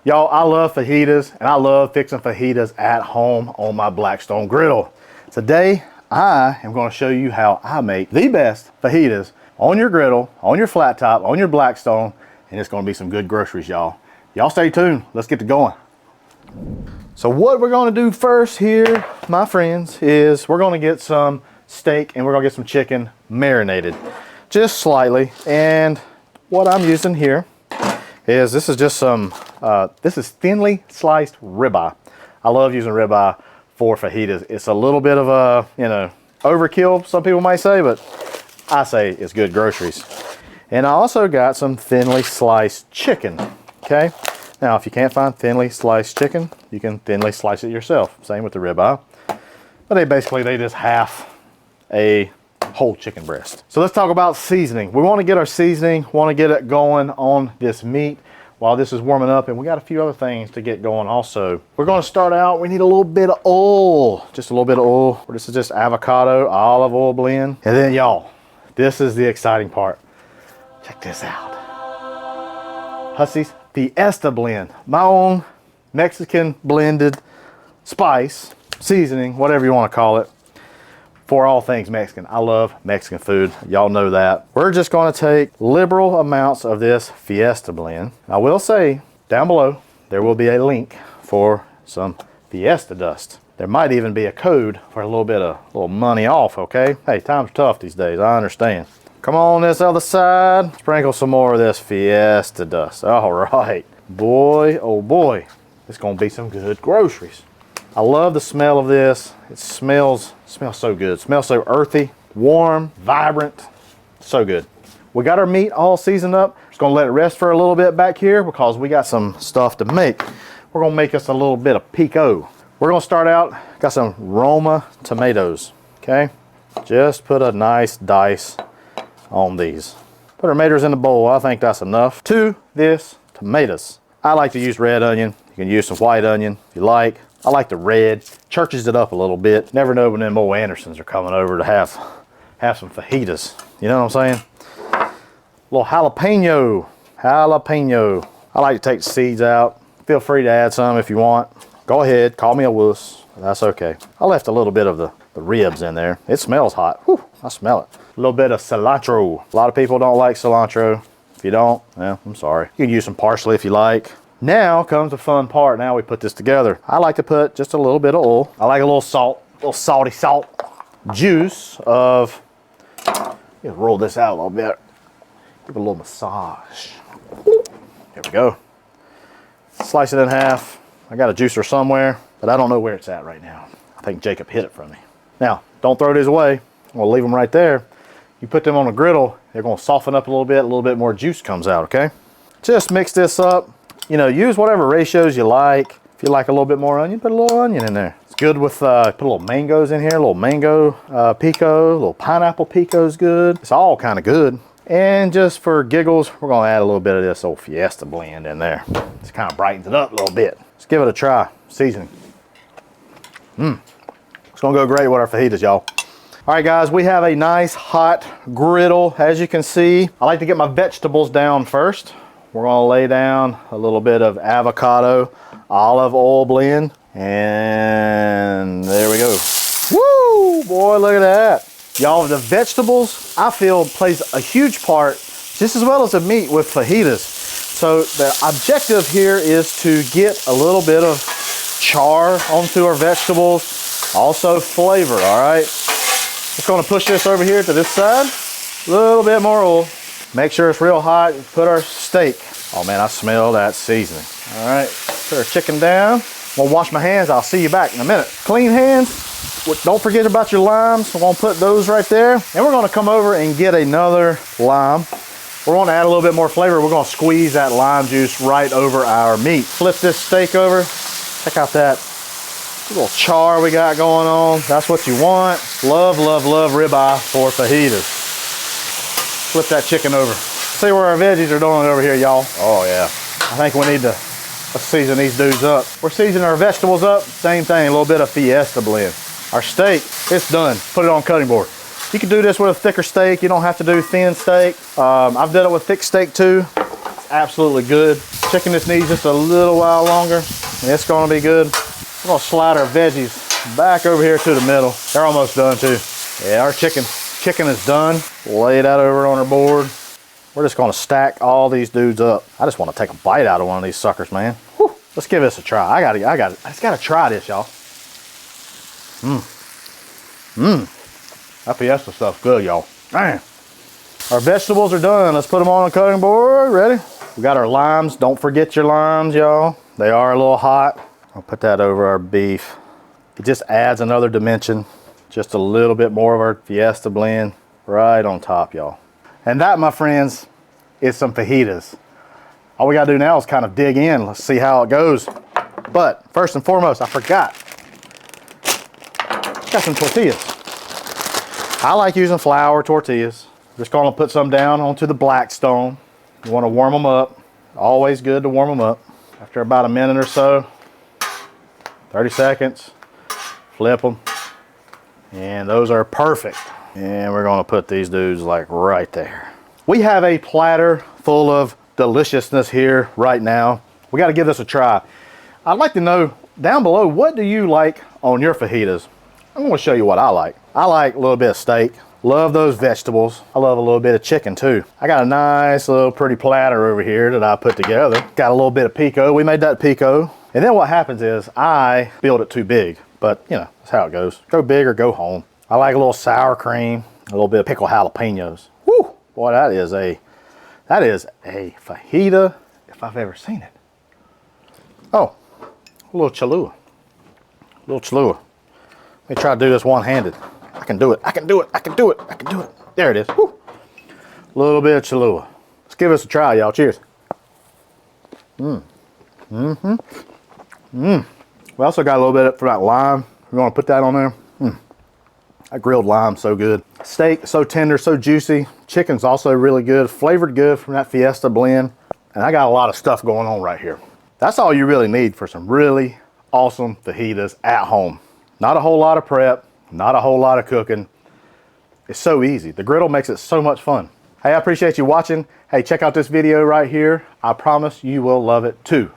Y'all, I love fajitas, and I love fixing fajitas at home on my Blackstone Griddle. Today, I am going to show you how I make the best fajitas on your griddle, on your flat top, on your Blackstone, and it's going to be some good groceries, y'all. Y'all stay tuned. Let's get to going. So what we're going to do first here, my friends, is we're going to get some steak and we're going to get some chicken marinated just slightly. And what I'm using here is this is just some, this is thinly sliced ribeye. I love using ribeye for fajitas. It's a little bit of a, overkill, some people might say, but I say it's good groceries. And I also got some thinly sliced chicken, okay? Now, if you can't find thinly sliced chicken, you can thinly slice it yourself. Same with the ribeye. But they just half a whole chicken breast. So let's talk about seasoning. We want to get our seasoning, want to get it going on this meat while this is warming up, and we got a few other things to get going also. We're going to start out, we need a little bit of oil, just a little bit of oil. This is just avocado, olive oil blend. And then y'all, this is the exciting part. Check this out. Hussey's Fiesta blend, my own Mexican blended spice, seasoning, whatever you want to call it, for all things Mexican. I love Mexican food. Y'all know that. We're just going to take liberal amounts of this Fiesta blend. I will say down below, there will be a link for some Fiesta dust. There might even be a code for a little money off, okay? Hey, time's tough these days, I understand. Come on this other side, sprinkle some more of this Fiesta dust. All right, boy, oh boy, it's gonna be some good groceries. I love the smell of this. It smells so good. It smells so earthy, warm, vibrant, so good. We got our meat all seasoned up. Just gonna let it rest for a little bit back here because we got some stuff to make. We're gonna make us a little bit of pico. We're gonna start out, got some Roma tomatoes, okay? Just put a nice dice on these. Put our tomatoes in the bowl. I think that's enough. To this, tomatoes. I like to use red onion. You can use some white onion if you like. I like the red. Churches it up a little bit. Never know when them old Andersons are coming over to have some fajitas. You know what I'm saying? A little jalapeno. Jalapeno. I like to take the seeds out. Feel free to add some if you want. Go ahead. Call me a wuss. That's okay. I left a little bit of the ribs in there. It smells hot. Whew, I smell it. A little bit of cilantro. A lot of people don't like cilantro. If you don't, well, I'm sorry. You can use some parsley if you like. Now comes the fun part. Now we put this together. I like to put just a little bit of oil. I like a little salt, a little salty salt. Juice of, roll this out a little bit. Give it a little massage. There we go. Slice it in half. I got a juicer somewhere, but I don't know where it's at right now. I think Jacob hid it from me. Now, don't throw these away. We'll leave them right there. You put them on a griddle, they're gonna soften up a little bit more juice comes out, okay? Just mix this up. Use whatever ratios you like. If you like a little bit more onion, put a little onion in there. It's good with, put a little mangoes in here, a little mango pico, a little pineapple pico is good. It's all kind of good. And just for giggles, we're gonna add a little bit of this old Fiesta blend in there. Just kind of brightens it up a little bit. Let's give it a try, seasoning. It's gonna go great with our fajitas, y'all. All right, guys, we have a nice hot griddle. As you can see, I like to get my vegetables down first. We're gonna lay down a little bit of avocado, olive oil blend, and there we go. Woo, boy, look at that. Y'all, the vegetables, I feel, plays a huge part, just as well as the meat with fajitas. So the objective here is to get a little bit of char onto our vegetables, also flavor, all right? Just gonna push this over here to this side. A little bit more oil. Make sure it's real hot. Put our steak. Oh man, I smell that seasoning. All right, put our chicken down. I'm gonna wash my hands. I'll see you back in a minute. Clean hands. Don't forget about your limes. We're gonna put those right there. And we're gonna come over and get another lime. We're gonna add a little bit more flavor. We're gonna squeeze that lime juice right over our meat. Flip this steak over. Check out that little char we got going on. That's what you want. Love, love, love ribeye for fajitas. Flip that chicken over. See where our veggies are doing over here, y'all. Oh yeah. I think we need to season these dudes up. We're seasoning our vegetables up. Same thing, a little bit of Fiesta blend. Our steak, it's done. Put it on cutting board. You can do this with a thicker steak. You don't have to do thin steak. I've done it with thick steak too. absolutely good. Chicken just needs just a little while longer, and it's gonna be good. We're gonna slide our veggies back over here to the middle. They're almost done too. Yeah, our chicken is done. Lay that over on our board. We're just gonna stack all these dudes up. I just wanna take a bite out of one of these suckers, man. Whew. Let's give this a try. I just gotta try this, y'all. That Fiesta stuff's good, y'all. Man. Our vegetables are done. Let's put them on the cutting board. Ready? We got our limes. Don't forget your limes, y'all. They are a little hot. I'll put that over our beef. It just adds another dimension. Just a little bit more of our Fiesta blend right on top, y'all. And that, my friends, is some fajitas. All we gotta do now is kind of dig in. Let's see how it goes. But first and foremost, I forgot. Got some tortillas. I like using flour tortillas. Just gonna put some down onto the Blackstone. You wanna warm them up. Always good to warm them up. After about a minute or so, 30 seconds, flip them. And those are perfect. And we're gonna put these dudes like right there. We have a platter full of deliciousness here right now. We gotta give this a try. I'd like to know down below, what do you like on your fajitas? I'm gonna show you what I like. I like a little bit of steak. Love those vegetables. I love a little bit of chicken too. I got a nice little pretty platter over here that I put together. Got a little bit of pico. We made that pico. And then what happens is I build it too big, but you know, that's how it goes. Go big or go home. I like a little sour cream, a little bit of pickled jalapenos. Woo! Boy, that is a fajita if I've ever seen it. Oh, a little Cholula. A little Cholula. Let me try to do this one-handed. I can do it. I can do it. I can do it. I can do it. There it is. Woo. A little bit of Cholula. Let's give this a try, y'all. Cheers. We also got a little bit for that lime. We're gonna put that on there. That grilled lime, so good. Steak, so tender, so juicy. Chicken's also really good, flavored good from that Fiesta blend. And I got a lot of stuff going on right here. That's all you really need for some really awesome fajitas at home. Not a whole lot of prep, not a whole lot of cooking. It's so easy. The griddle makes it so much fun. Hey, I appreciate you watching. Hey, check out this video right here. I promise you will love it too.